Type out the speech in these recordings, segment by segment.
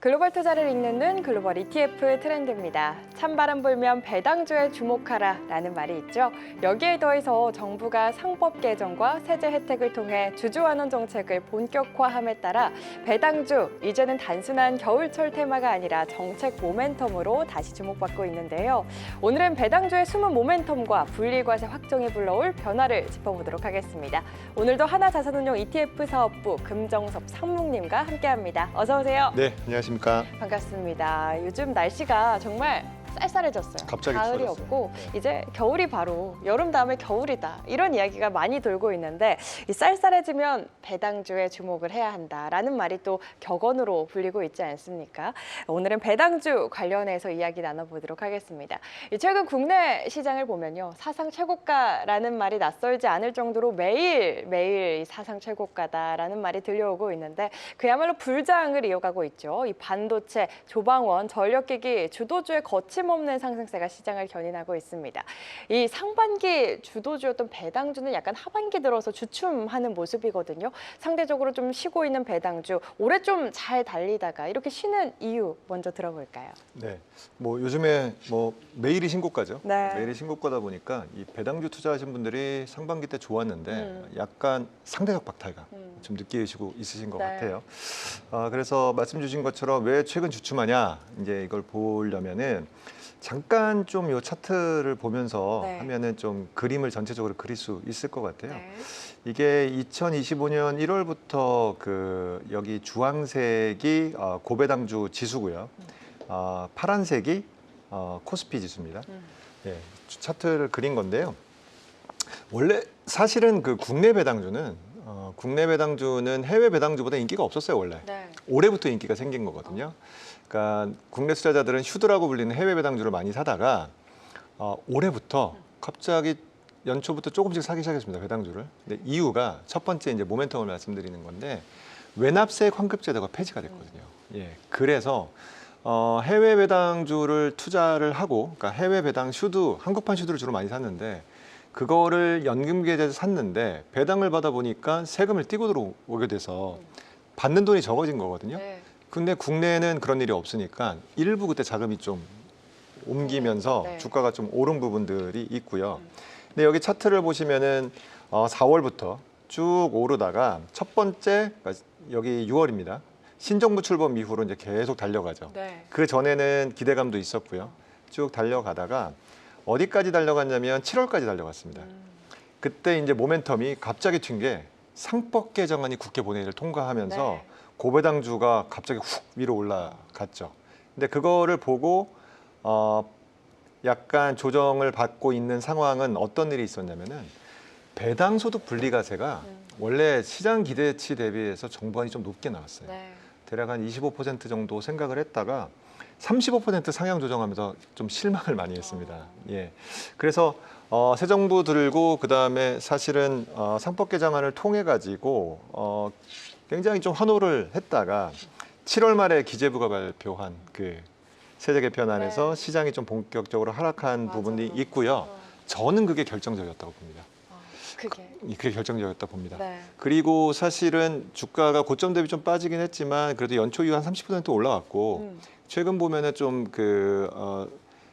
글로벌 투자를 읽는 눈 글로벌 ETF 트렌드입니다. 찬바람 불면 배당주에 주목하라 라는 말이 있죠. 여기에 더해서 정부가 상법 개정과 세제 혜택을 통해 주주환원 정책을 본격화함에 따라 배당주, 이제는 단순한 겨울철 테마가 아니라 정책 모멘텀으로 다시 주목받고 있는데요. 오늘은 배당주의 숨은 모멘텀과 분리과세 확정이 불러올 변화를 짚어보도록 하겠습니다. 오늘도 하나자산운용 ETF 사업부 금정섭 상무님과 함께합니다. 어서 오세요. 네, 안녕하십니까. 반갑습니다. 요즘 날씨가 정말 쌀쌀해졌어요. 갑자기 가을이 추워졌어요. 없고 네. 이제 겨울이 바로 여름 다음에 겨울이다. 이런 이야기가 많이 돌고 있는데 이 쌀쌀해지면 배당주에 주목을 해야 한다라는 말이 또 격언으로 불리고 있지 않습니까? 오늘은 배당주 관련해서 이야기 나눠보도록 하겠습니다. 최근 국내 시장을 보면요. 사상 최고가라는 말이 낯설지 않을 정도로 매일 사상 최고가다라는 말이 들려오고 있는데 그야말로 불장을 이어가고 있죠. 이 반도체, 조방원, 전력기기, 주도주의 거침없는 상승세가 시장을 견인하고 있습니다. 이 상반기 주도주였던 배당주는 약간 하반기 들어서 주춤하는 모습이거든요. 상대적으로 좀 쉬고 있는 배당주, 올해 좀 잘 달리다가 이렇게 쉬는 이유 먼저 들어볼까요? 네, 뭐 요즘에 뭐 매일이 신고가죠. 네. 매일이 신고가다 보니까 이 배당주 투자하신 분들이 상반기 때 좋았는데 약간 상대적 박탈감 좀 느끼시고 있으신 것 네. 같아요. 그래서 말씀 주신 것처럼 왜 최근 주춤하냐 이제 이걸 보려면은 잠깐 좀 이 차트를 보면서 네. 하면은 좀 그림을 전체적으로 그릴 수 있을 것 같아요. 네. 이게 2025년 1월부터 그 여기 주황색이 고배당주 지수고요. 파란색이 코스피 지수입니다. 예, 차트를 그린 건데요. 원래 사실은 그 국내 배당주는 해외 배당주보다 인기가 없었어요, 원래. 네. 올해부터 인기가 생긴 거거든요. 그러니까 국내 투자자들은 휴드라고 불리는 해외 배당주를 많이 사다가 올해부터 갑자기 연초부터 조금씩 사기 시작했습니다, 배당주를. 근데 이유가 첫 번째 이제 모멘텀을 말씀드리는 건데 외납세액 환급 제도가 폐지가 됐거든요. 예, 그래서 해외 배당주를 투자를 하고, 그러니까 해외 배당 슈드, 한국판 슈드를 주로 많이 샀는데 그거를 연금 계좌에서 샀는데 배당을 받아 보니까 세금을 띄고 들어오게 돼서 받는 돈이 적어진 거거든요. 네. 근데 국내에는 그런 일이 없으니까 일부 그때 자금이 좀 옮기면서 네. 주가가 좀 오른 부분들이 있고요. 근데 여기 차트를 보시면은 4월부터 쭉 오르다가 첫 번째, 그러니까 여기 6월입니다. 신정부 출범 이후로 이제 계속 달려가죠. 네. 그 전에는 기대감도 있었고요. 쭉 달려가다가 어디까지 달려갔냐면 7월까지 달려갔습니다. 그때 이제 모멘텀이 갑자기 튄 게 상법 개정안이 국회 본회의를 통과하면서 네. 고배당주가 갑자기 훅 위로 올라갔죠. 근데 그거를 보고 약간 조정을 받고 있는 상황은 어떤 일이 있었냐면은 배당소득 분리과세가 원래 시장 기대치 대비해서 정부안이 좀 높게 나왔어요. 네. 대략 한 25% 정도 생각을 했다가 35% 상향 조정하면서 좀 실망을 많이 했습니다. 예. 그래서 새 정부 들고 그다음에 사실은 상법 개정안을 통해 가지고 굉장히 좀 환호를 했다가 7월 말에 기재부가 발표한 그 세제 개편안에서 네. 시장이 좀 본격적으로 하락한 맞아요. 부분이 있고요. 저는 그게 결정적이었다고 봅니다. 그게 결정적이었다고 봅니다. 네. 그리고 사실은 주가가 고점 대비 좀 빠지긴 했지만 그래도 연초 이후 한 30% 올라갔고 최근 보면은 좀 그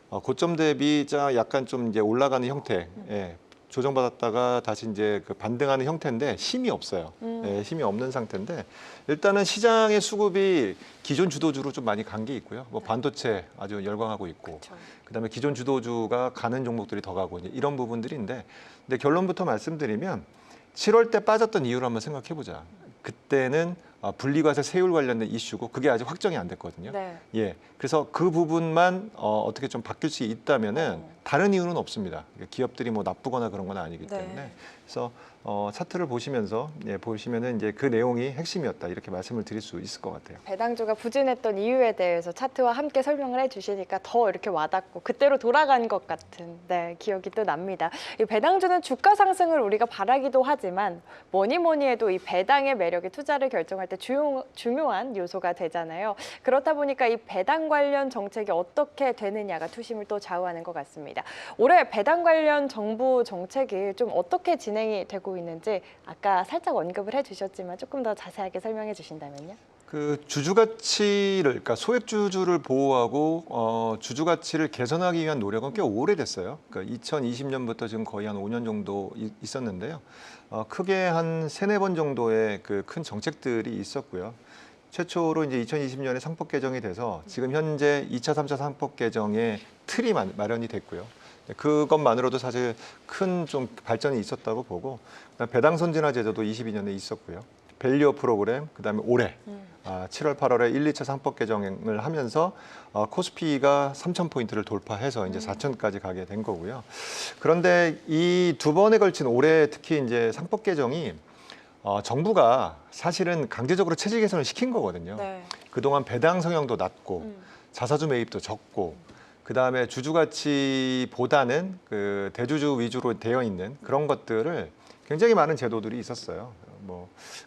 고점 대비 약간 좀 이제 올라가는 형태, 예, 조정받았다가 다시 이제 그 반등하는 형태인데 힘이 없어요. 예, 힘이 없는 상태인데 일단은 시장의 수급이 기존 주도주로 좀 많이 간 게 있고요. 뭐 반도체 아주 열광하고 있고, 그쵸. 그다음에 기존 주도주가 가는 종목들이 더 가고 이제 이런 부분들인데, 근데 결론부터 말씀드리면 7월 때 빠졌던 이유를 한번 생각해 보자. 그때는 분리과세 세율 관련된 이슈고 그게 아직 확정이 안 됐거든요. 네. 예, 그래서 그 부분만 어떻게 좀 바뀔 수 있다면은 다른 이유는 없습니다. 기업들이 뭐 나쁘거나 그런 건 아니기 네. 때문에 그래서 차트를 보시면서 보시면은 이제 그 내용이 핵심이었다 이렇게 말씀을 드릴 수 있을 것 같아요. 배당주가 부진했던 이유에 대해서 차트와 함께 설명을 해주시니까 더 이렇게 와닿고 그때로 돌아간 것 같은 기억이 또 납니다. 이 배당주는 주가 상승을 우리가 바라기도 하지만 뭐니 해도 이 배당의 매력이 투자를 결정할 때 중요한 요소가 되잖아요. 그렇다 보니까 이 배당 관련 정책이 어떻게 되느냐가 투심을 또 좌우하는 것 같습니다. 올해 배당 관련 정부 정책이 좀 어떻게 진행이 되고 있는지 아까 살짝 언급을 해주셨지만 조금 더 자세하게 설명해 주신다면요. 그 주주 가치를, 그러니까 소액 주주를 보호하고 주주 가치를 개선하기 위한 노력은 꽤 오래됐어요. 그러니까 2020년부터 지금 거의 한 5년 정도 있었는데요. 크게 한 3-4번 정도의 그 큰 정책들이 있었고요. 최초로 이제 2020년에 상법 개정이 돼서 지금 현재 2차, 3차 상법 개정의 틀이 마련이 됐고요. 그것만으로도 사실 큰 좀 발전이 있었다고 보고, 그다음 배당 선진화 제도도 22년에 있었고요. 밸류어 프로그램, 그다음에 올해 7월, 8월에 1, 2차 상법 개정을 하면서 코스피가 3,000포인트를 돌파해서 이제 4,000까지 가게 된 거고요. 그런데 이 2번에 걸친 올해 특히 이제 상법 개정이 정부가 사실은 강제적으로 체질 개선을 시킨 거거든요. 네. 그동안 배당 성향도 낮고 자사주 매입도 적고, 그다음에 주주 가치보다는 그 대주주 위주로 되어 있는 그런 것들을 굉장히 많은 제도들이 있었어요.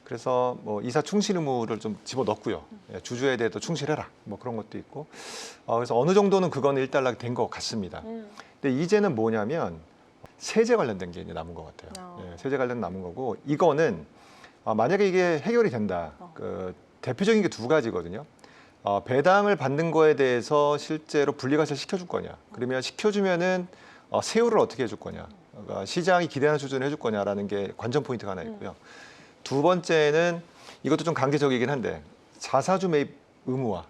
그래서 이사 충실 의무를 좀 집어넣고요. 주주에 대해서 충실해라. 그런 것도 있고. 그래서 어느 정도는 그건 일단락 된 것 같습니다. 근데 이제는 뭐냐면 세제 관련된 게 이제 남은 것 같아요. 세제 관련 남은 거고, 이거는 만약에 이게 해결이 된다. 그 대표적인 게 2가지거든요. 배당을 받는 거에 대해서 실제로 분리과세를 시켜줄 거냐. 그러면 시켜주면은 세율을 어떻게 해줄 거냐. 그러니까 시장이 기대하는 수준을 해줄 거냐라는 게 관전 포인트가 하나 있고요. 2번째는 이것도 좀 강제적이긴 한데 자사주 매입 의무화,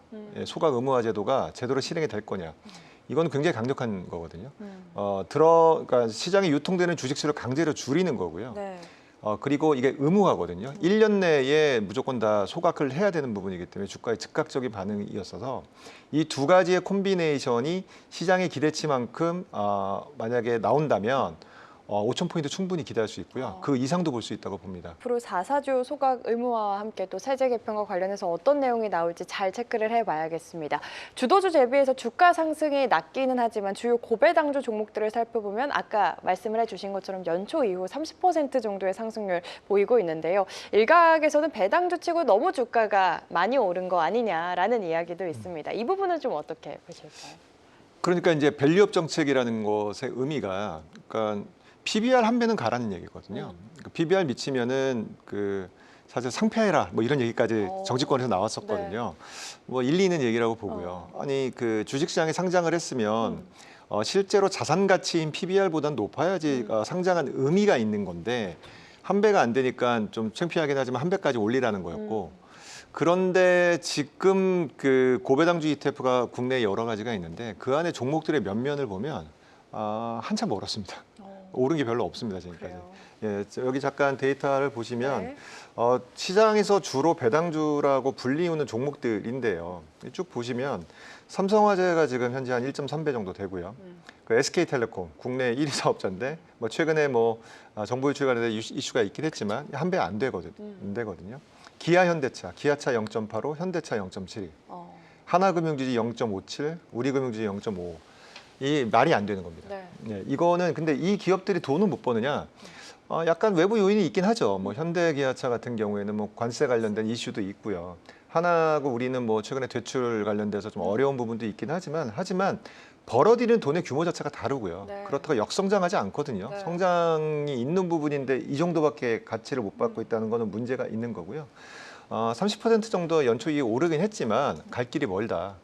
소각 의무화 제도가 제대로 실행이 될 거냐. 이건 굉장히 강력한 거거든요. 그러니까 시장에 유통되는 주식수를 강제로 줄이는 거고요. 네. 그리고 이게 의무화거든요. 1년 내에 무조건 다 소각을 해야 되는 부분이기 때문에 주가에 즉각적인 반응이었어서 이 2가지의 콤비네이션이 시장의 기대치만큼 만약에 나온다면 5,000포인트 충분히 기대할 수 있고요. 그 이상도 볼 수 있다고 봅니다. 앞으로 4사주 소각 의무화와 함께 또 세제 개편과 관련해서 어떤 내용이 나올지 잘 체크를 해봐야겠습니다. 주도주 대비해서 주가 상승이 낮기는 하지만 주요 고배당주 종목들을 살펴보면 아까 말씀을 해주신 것처럼 연초 이후 30% 정도의 상승률 보이고 있는데요. 일각에서는 배당주 치고 너무 주가가 많이 오른 거 아니냐라는 이야기도 있습니다. 이 부분은 좀 어떻게 보실까요? 그러니까 이제 밸류업 정책이라는 것의 의미가, 그러니까 PBR 한 배는 가라는 얘기거든요. PBR 미치면은 그 사실 상폐해라 이런 얘기까지 정치권에서 나왔었거든요. 일리 있는 얘기라고 보고요. 아니 그 주식시장에 상장을 했으면 실제로 자산 가치인 PBR보다는 높아야지 상장한 의미가 있는 건데, 한 배가 안 되니까 좀 창피하긴 하지만 한 배까지 올리라는 거였고. 그런데 지금 그 고배당주 ETF가 국내에 여러 가지가 있는데 그 안에 종목들의 면면을 보면 한참 멀었습니다. 오른 게 별로 없습니다, 지금까지. 예, 여기 잠깐 데이터를 보시면 시장에서 주로 배당주라고 불리우는 종목들인데요. 쭉 보시면 삼성화재가 지금 현재 한 1.3배 정도 되고요. 그 SK텔레콤 국내 1위 사업자인데 최근에 정부 유출 관련된 이슈가 있긴 했지만 한 배 안 되거든요. 기아현대차, 기아차 0.85, 현대차 0.72, 하나금융지주 0.57, 우리금융지주 0.5. 이 말이 안 되는 겁니다. 네, 이거는 근데 이 기업들이 돈을 못 버느냐? 약간 외부 요인이 있긴 하죠. 현대기아차 같은 경우에는 관세 관련된 이슈도 있고요. 하나하고 우리는 최근에 대출 관련돼서 좀 어려운 부분도 있긴 하지만 벌어들이는 돈의 규모 자체가 다르고요. 그렇다고 역성장하지 않거든요. 성장이 있는 부분인데 이 정도밖에 가치를 못 받고 있다는 거는 문제가 있는 거고요. 30% 정도 연초 이익 오르긴 했지만 갈 길이 멀다.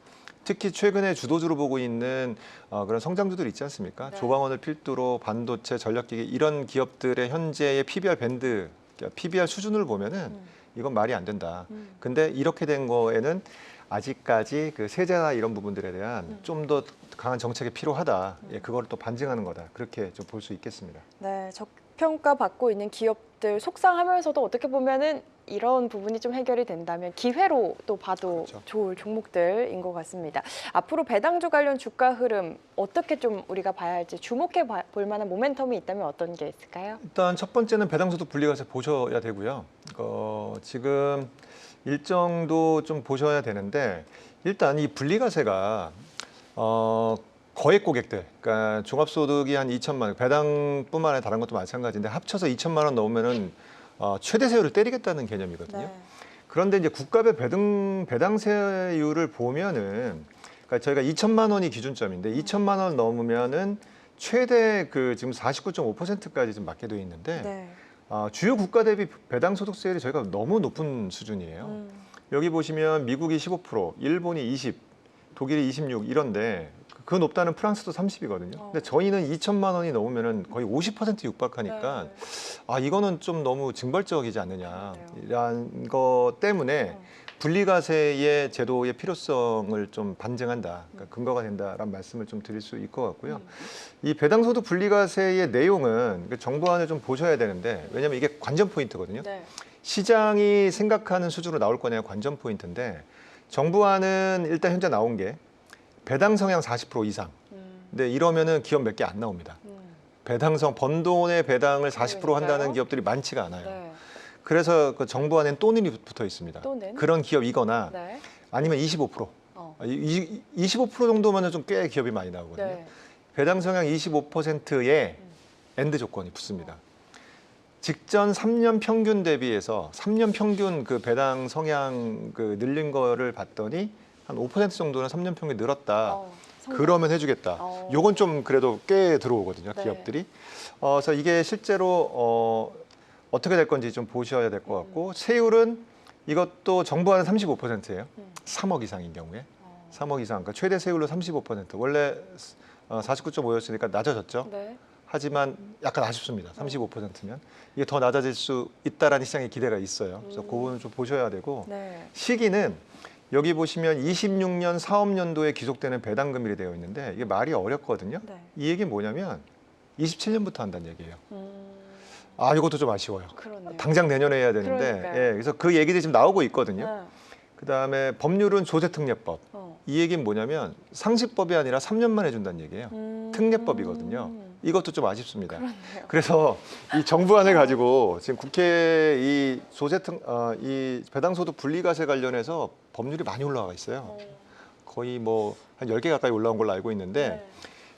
특히 최근에 주도주로 보고 있는 그런 성장주들 있지 않습니까? 조광원을 필두로 반도체, 전력기기 이런 기업들의 현재의 PBR 밴드, PBR 수준을 보면은 이건 말이 안 된다. 근데 이렇게 된 거에는 아직까지 그 세제나 이런 부분들에 대한 좀 더 강한 정책이 필요하다. 그걸 또 반증하는 거다. 그렇게 좀 볼 수 있겠습니다. 네, 저평가 받고 있는 기업들 속상하면서도 어떻게 보면은 이런 부분이 좀 해결이 된다면 기회로 또 봐도 좋을 종목들인 것 같습니다. 앞으로 배당주 관련 주가 흐름 어떻게 좀 우리가 봐야 할지 주목해 볼 만한 모멘텀이 있다면 어떤 게 있을까요? 일단 첫 번째는 배당주도 분리과세 보셔야 되고요. 지금 일정도 좀 보셔야 되는데, 일단 이 분리과세가 거액 고객들, 그러니까 종합소득이 한 2천만 원, 배당뿐만 아니라 다른 것도 마찬가지인데 합쳐서 2천만 원 넘으면은 최대 세율을 때리겠다는 개념이거든요. 그런데 이제 국가별 배당세율을 보면은, 그러니까 저희가 2천만 원이 기준점인데 2천만 원 넘으면은 최대 지금 49.5%까지 좀 맞게 되어 있는데 주요 국가 대비 배당 소득세율이 저희가 너무 높은 수준이에요. 여기 보시면 미국이 15%, 일본이 20, 독일이 26 이런데 그 높다는 프랑스도 30이거든요. 근데 저희는 2천만 원이 넘으면은 거의 50% 육박하니까 네. 아 이거는 좀 너무 징벌적이지 않느냐 그러네요. 이런 것 때문에 분리과세의 제도의 필요성을 좀 반증한다, 그러니까 근거가 된다라는 말씀을 좀 드릴 수 있을 것 같고요. 이 배당소득 분리과세의 내용은 그 정부안을 좀 보셔야 되는데 왜냐하면 이게 관전 포인트거든요. 네. 시장이 생각하는 수준으로 나올 거냐 관전 포인트인데 정부안은 일단 현재 나온 게 배당 성향 40% 이상. 근데 이러면은 기업 몇 개 안 나옵니다. 배당성 번 돈의 배당을 40% 한다는 그러니까요. 기업들이 많지가 않아요. 네. 그래서 그 정부안엔 또는이 붙어 있습니다. 또는? 그런 기업이거나 네. 아니면 25%. 어. 25% 정도면 좀 꽤 기업이 많이 나오거든요. 네. 배당 성향 25%의 엔드 조건이 붙습니다. 직전 3년 평균 대비해서 3년 평균 그 배당 성향 그 늘린 거를 봤더니 한 5% 정도는 3년 평균 늘었다. 성공. 그러면 해주겠다. 요건 좀 그래도 꽤 들어오거든요, 네. 기업들이. 그래서 이게 실제로 어떻게 될 건지 좀 보셔야 될 것 같고 세율은 이것도 정부안은 35%예요. 3억 이상인 경우에 3억 이상, 그러니까 최대 세율로 35%. 원래 49.5였으니까 낮아졌죠. 네. 하지만 약간 아쉽습니다. 35%면 이게 더 낮아질 수 있다라는 시장의 기대가 있어요. 그래서 그 부분을 좀 보셔야 되고 네. 시기는 여기 보시면 26년 사업연도에 기속되는 배당 금일이 되어 있는데 이게 말이 어렵거든요. 네. 이 얘기는 뭐냐면 27년부터 한다는 얘기예요. 음, 아, 이것도 좀 아쉬워요. 그렇네요. 당장 내년에 해야 되는데, 그러니까요. 예, 그래서 그 얘기들이 지금 나오고 있거든요. 네. 그다음에 법률은 조세특례법. 이 얘기는 뭐냐면 상시법이 아니라 3년만 해준다는 얘기예요. 특례법이거든요. 이것도 좀 아쉽습니다. 그렇네요. 그래서 이 정부안을 가지고 지금 국회에 이 이 배당소득 분리과세 관련해서 법률이 많이 올라와 있어요. 거의 뭐 한 10개 가까이 올라온 걸로 알고 있는데 네.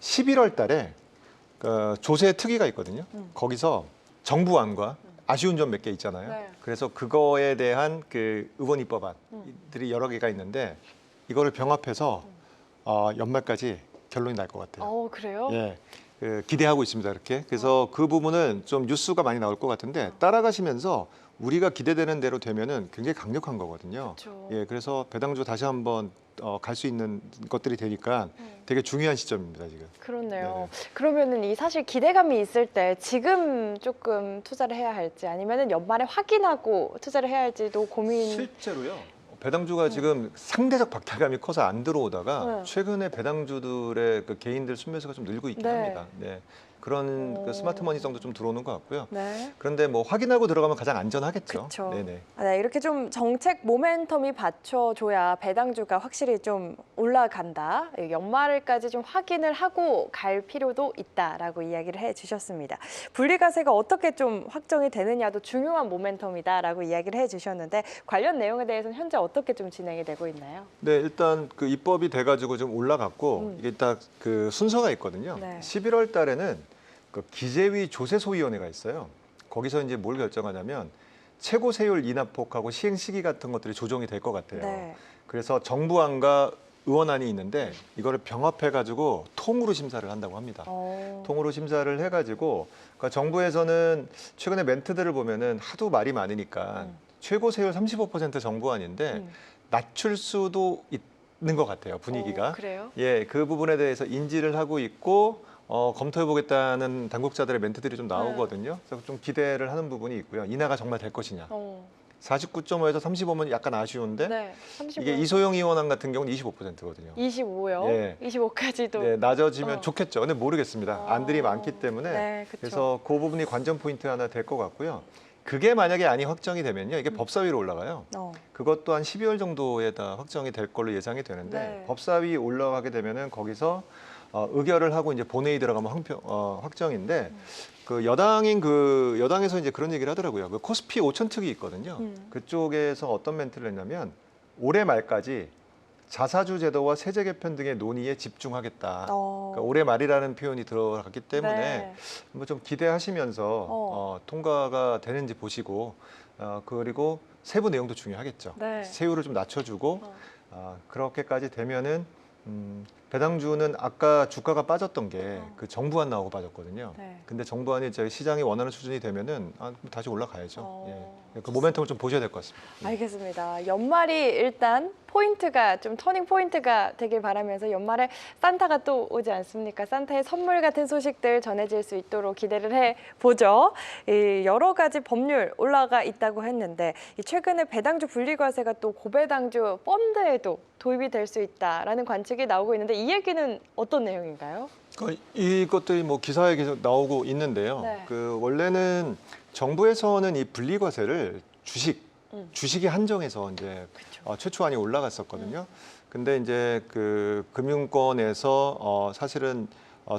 11월 달에 그 조세 특위가 있거든요. 거기서 정부안과 아쉬운 점 몇 개 있잖아요. 네. 그래서 그거에 대한 그 의원 입법안들이 여러 개가 있는데 이거를 병합해서 연말까지 결론이 날 것 같아요. 그래요? 예, 기대하고 있습니다. 이렇게. 그래서 그 부분은 좀 뉴스가 많이 나올 것 같은데 따라가시면서 우리가 기대되는 대로 되면은 굉장히 강력한 거거든요. 그렇죠. 예, 그래서 배당주 다시 한번 갈 수 있는 것들이 되니까 되게 중요한 시점입니다, 지금. 그렇네요. 네네. 그러면은 이 사실 기대감이 있을 때 지금 조금 투자를 해야 할지 아니면은 연말에 확인하고 투자를 해야 할지도 고민. 실제로요. 배당주가 지금 상대적 박탈감이 커서 안 들어오다가 네. 최근에 배당주들의 그 개인들 순매수가 좀 늘고 있긴 네. 합니다. 네. 그런 그 스마트머니성도 좀 들어오는 것 같고요. 네. 그런데 뭐 확인하고 들어가면 가장 안전하겠죠. 그쵸. 네네. 네, 이렇게 좀 정책 모멘텀이 받쳐줘야 배당주가 확실히 좀 올라간다. 연말까지 좀 확인을 하고 갈 필요도 있다라고 이야기를 해주셨습니다. 분리과세가 어떻게 좀 확정이 되느냐도 중요한 모멘텀이다라고 이야기를 해주셨는데 관련 내용에 대해서는 현재 어떻게 좀 진행이 되고 있나요? 네, 일단 그 입법이 돼가지고 좀 올라갔고 이게 딱 그 순서가 있거든요. 네. 11월 달에는 그 기재위 조세소위원회가 있어요. 거기서 이제 뭘 결정하냐면 최고 세율 인하폭하고 시행 시기 같은 것들이 조정이 될 것 같아요. 네. 그래서 정부안과 의원안이 있는데 이거를 병합해가지고 통으로 심사를 한다고 합니다. 통으로 심사를 해가지고 그러니까 정부에서는 최근에 멘트들을 보면은 하도 말이 많으니까 최고 세율 35% 정부안인데 낮출 수도 있는 것 같아요, 분위기가. 그래요? 예, 그 부분에 대해서 인지를 하고 있고 검토해보겠다는 당국자들의 멘트들이 좀 나오거든요. 그래서 좀 기대를 하는 부분이 있고요. 인하가 정말 될 것이냐. 49.5에서 35면 약간 아쉬운데 네. 35. 이게 이소영 의원안 같은 경우는 25%거든요. 25요? 예. 25까지도. 네, 낮아지면 어. 좋겠죠. 근데 모르겠습니다. 안들이 많기 때문에. 네, 그쵸. 그래서 그 부분이 관전 포인트 하나 될 것 같고요. 그게 만약에 안이 확정이 되면요. 이게 법사위로 올라가요. 그것도 한 12월 정도에 다 확정이 될 걸로 예상이 되는데 네. 법사위 올라가게 되면은 거기서 의결을 하고 이제 본회의 들어가면 확정인데 그 여당에서 이제 그런 얘기를 하더라고요. 그 코스피 5천 특위 있거든요. 그쪽에서 어떤 멘트를 했냐면 올해 말까지 자사주 제도와 세제 개편 등의 논의에 집중하겠다. 그러니까 올해 말이라는 표현이 들어갔기 때문에 네. 한번 좀 기대하시면서 통과가 되는지 보시고 그리고 세부 내용도 중요하겠죠. 네. 세율을 좀 낮춰주고 그렇게까지 되면은 배당주는 아까 주가가 빠졌던 게 그 정부안 나오고 빠졌거든요. 네. 근데 정부안이 저희 시장이 원하는 수준이 되면은 다시 올라가야죠. 어, 예. 그 모멘텀을 좀 보셔야 될 것 같습니다. 알겠습니다. 연말이 일단 포인트가 좀 터닝 포인트가 되길 바라면서 연말에 산타가 또 오지 않습니까? 산타의 선물 같은 소식들 전해질 수 있도록 기대를 해보죠. 이 여러 가지 법률 올라가 있다고 했는데 이 최근에 배당주 분리과세가 또 고배당주 펀드에도 도입이 될 수 있다라는 관측이 나오고 있는데 이 얘기는 어떤 내용인가요? 이것들이 뭐 기사에 계속 나오고 있는데요. 네. 그 원래는 정부에서는 이 분리과세를 주식이 한정해서 이제 그렇죠. 최초안이 올라갔었거든요. 근데 이제 그 금융권에서 사실은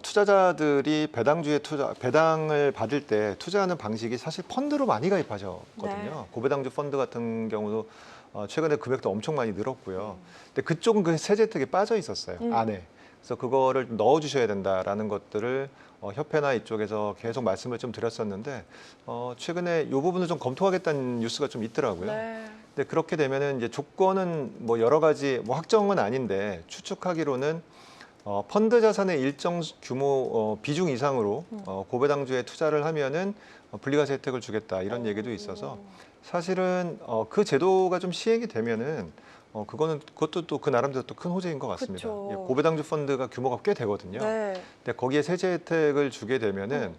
투자자들이 배당을 받을 때 투자하는 방식이 사실 펀드로 많이 가입하셨거든요. 네. 고배당주 펀드 같은 경우도 최근에 금액도 엄청 많이 늘었고요. 근데 그쪽은 그 세제 혜택이 빠져 있었어요. 안에. 그래서 그거를 좀 넣어주셔야 된다라는 것들을 협회나 이쪽에서 계속 말씀을 좀 드렸었는데 최근에 이 부분을 좀 검토하겠다는 뉴스가 좀 있더라고요. 네. 근데 그렇게 되면은 이제 조건은 뭐 여러 가지 뭐 확정은 아닌데 추측하기로는 펀드 자산의 일정 규모 비중 이상으로 고배당주에 투자를 하면은 분리과세 혜택을 주겠다 이런 얘기도 있어서 사실은 그 제도가 좀 시행이 되면은 그것도 또 그 나름대로 또 큰 호재인 것 같습니다. 그쵸. 예, 고배당주 펀드가 규모가 꽤 되거든요. 네. 근데 거기에 세제 혜택을 주게 되면은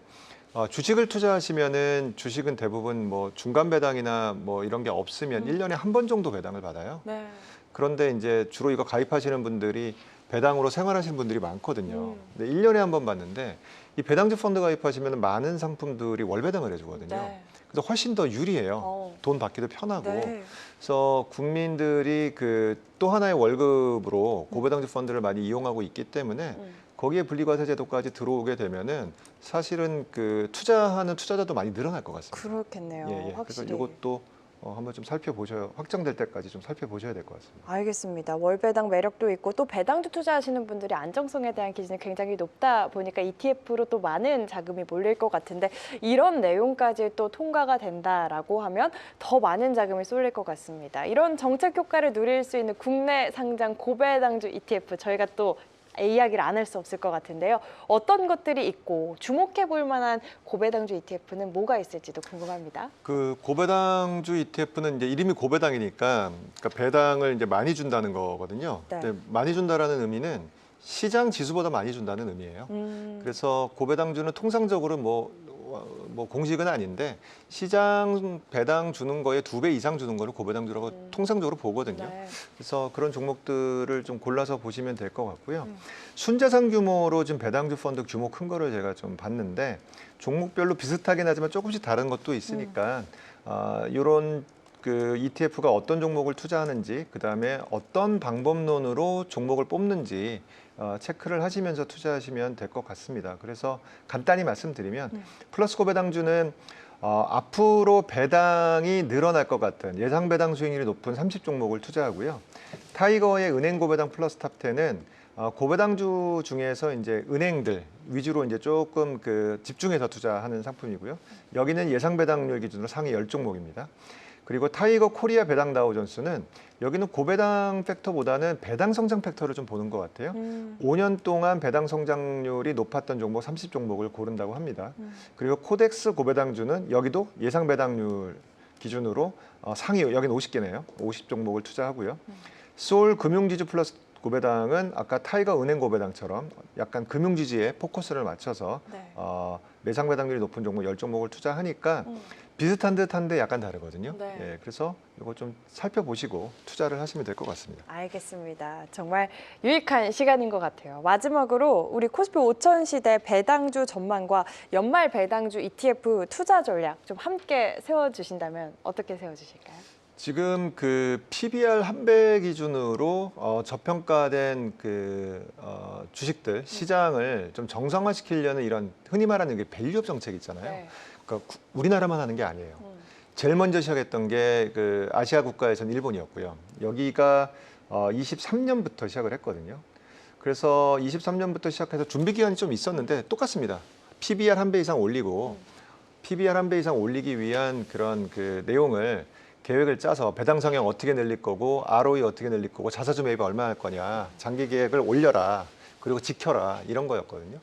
주식을 투자하시면은 주식은 대부분 뭐 중간 배당이나 뭐 이런 게 없으면 1년에 한 번 정도 배당을 받아요. 네. 그런데 이제 주로 이거 가입하시는 분들이 배당으로 생활하시는 분들이 많거든요. 근데 1년에 한 번 받는데 이 배당주 펀드 가입하시면 많은 상품들이 월배당을 해주거든요. 네. 그래서 훨씬 더 유리해요. 어. 돈 받기도 편하고. 네. 그래서 국민들이 그 또 하나의 월급으로 고배당주 펀드를 많이 이용하고 있기 때문에 거기에 분리과세 제도까지 들어오게 되면은 사실은 그 투자하는 투자자도 많이 늘어날 것 같습니다. 그렇겠네요. 그래서 확실히. 이것도 한번 좀 살펴보셔야 확정될 때까지 좀 살펴보셔야 될 것 같습니다. 알겠습니다. 월배당 매력도 있고 또 배당주 투자하시는 분들이 안정성에 대한 기준이 굉장히 높다 보니까 ETF로 또 많은 자금이 몰릴 것 같은데 이런 내용까지 또 통과가 된다라고 하면 더 많은 자금이 쏠릴 것 같습니다. 이런 정책 효과를 누릴 수 있는 국내 상장 고배당주 ETF 저희가 또 이야기를 안 할 수 없을 것 같은데요. 어떤 것들이 있고 주목해 볼 만한 고배당주 ETF는 뭐가 있을지도 궁금합니다. 그 고배당주 ETF는 이제 이름이 고배당이니까 그러니까 배당을 이제 많이 준다는 거거든요. 네. 근데 많이 준다라는 의미는 시장 지수보다 많이 준다는 의미예요. 그래서 고배당주는 통상적으로 뭐 공식은 아닌데 시장 배당 주는 거에 2배 이상 주는 거를 고배당주라고 통상적으로 보거든요. 네. 그래서 그런 종목들을 좀 골라서 보시면 될 것 같고요. 순자산 규모로 지금 배당주 펀드 규모 큰 거를 제가 좀 봤는데 종목별로 비슷하긴 하지만 조금씩 다른 것도 있으니까 이런 그 ETF가 어떤 종목을 투자하는지 그다음에 어떤 방법론으로 종목을 뽑는지 체크를 하시면서 투자하시면 될 것 같습니다. 그래서 간단히 말씀드리면 플러스 고배당주는 앞으로 배당이 늘어날 것 같은 예상 배당 수익률이 높은 30종목을 투자하고요. 타이거의 은행 고배당 플러스 탑10은 고배당주 중에서 이제 은행들 위주로 이제 조금 그 집중해서 투자하는 상품이고요. 여기는 예상 배당률 기준으로 상위 10종목입니다. 그리고 타이거 코리아 배당 다우존스는 여기는 고배당 팩터보다는 배당 성장 팩터를 좀 보는 것 같아요. 5년 동안 배당 성장률이 높았던 종목 30종목을 고른다고 합니다. 그리고 코덱스 고배당주는 여기도 예상 배당률 기준으로 상위 여기는 50개네요. 50종목을 투자하고요. 소울 금융지주 플러스 고배당은 아까 타이거 은행 고배당처럼 약간 금융지주에 포커스를 맞춰서 네. 매상 배당률이 높은 종목 10종목을 투자하니까 비슷한 듯한데 약간 다르거든요. 네. 예, 그래서 이거 좀 살펴보시고 투자를 하시면 될 것 같습니다. 알겠습니다. 정말 유익한 시간인 것 같아요. 마지막으로 우리 코스피 5000 시대 배당주 전망과 연말 배당주 ETF 투자 전략 좀 함께 세워주신다면 어떻게 세워주실까요? 지금 그 PBR 한 배 기준으로 저평가된 그 주식들 시장을 좀 정상화시키려는 이런 흔히 말하는 게 밸류업 정책 있잖아요. 네. 그러니까 우리나라만 하는 게 아니에요. 제일 먼저 시작했던 게 그 아시아 국가에서는 일본이었고요. 여기가 23년부터 시작을 했거든요. 그래서 23년부터 시작해서 준비 기간이 좀 있었는데 똑같습니다. PBR 한 배 이상 올리고 PBR 한 배 이상 올리기 위한 그런 그 내용을 계획을 짜서 배당 성향 어떻게 늘릴 거고 ROE 어떻게 늘릴 거고 자사주 매입 얼마 할 거냐 장기 계획을 올려라 그리고 지켜라 이런 거였거든요.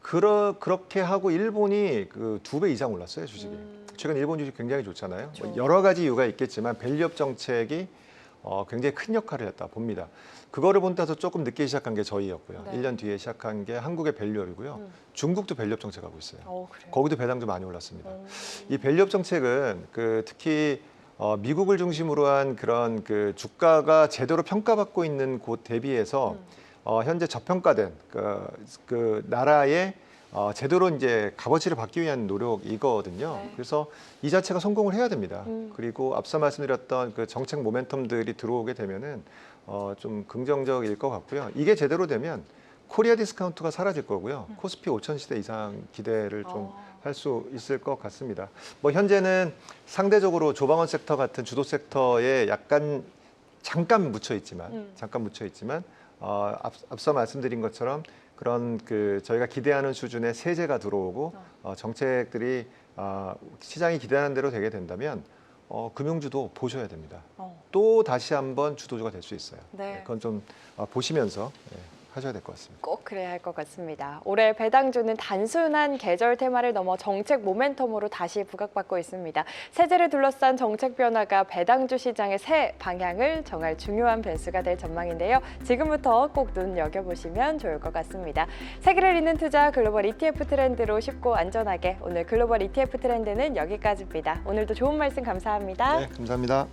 그렇게 하고 일본이 그 2배 이상 올랐어요, 주식이. 최근 일본 주식 굉장히 좋잖아요. 그렇죠. 뭐 여러 가지 이유가 있겠지만 밸류업 정책이 굉장히 큰 역할을 했다 봅니다. 그거를 본따서 조금 늦게 시작한 게 저희였고요. 네. 1년 뒤에 시작한 게 한국의 밸류업이고요. 중국도 밸류업 정책하고 있어요. 그래요? 거기도 배당주 많이 올랐습니다. 이 밸류업 정책은 특히 미국을 중심으로 한 그런 그 주가가 제대로 평가받고 있는 곳 대비해서 현재 저평가된 그 나라의 제대로 이제 값어치를 받기 위한 노력이거든요. 네. 그래서 이 자체가 성공을 해야 됩니다. 음. 그리고 앞서 말씀드렸던 그 정책 모멘텀들이 들어오게 되면은 좀 긍정적일 것 같고요. 이게 제대로 되면 코리아 디스카운트가 사라질 거고요. 코스피 5천 시대 이상 기대를 좀 할 수 있을 것 같습니다. 뭐 현재는 상대적으로 조방원 섹터 같은 주도 섹터에 약간 잠깐 묻혀 있지만 앞서 말씀드린 것처럼 그런 그 저희가 기대하는 수준의 세제가 들어오고 정책들이 시장이 기대하는 대로 되게 된다면 금융주도 보셔야 됩니다. 또 다시 한번 주도주가 될 수 있어요. 네. 그건 좀 보시면서 하셔야 될 것 같습니다. 꼭 그래야 할 것 같습니다. 올해 배당주는 단순한 계절 테마를 넘어 정책 모멘텀으로 다시 부각받고 있습니다. 세제를 둘러싼 정책 변화가 배당주 시장의 새 방향을 정할 중요한 변수가 될 전망인데요. 지금부터 꼭 눈여겨보시면 좋을 것 같습니다. 세계를 잇는 투자 글로벌 ETF 트렌드로 쉽고 안전하게 오늘 글로벌 ETF 트렌드는 여기까지입니다. 오늘도 좋은 말씀 감사합니다. 네, 감사합니다.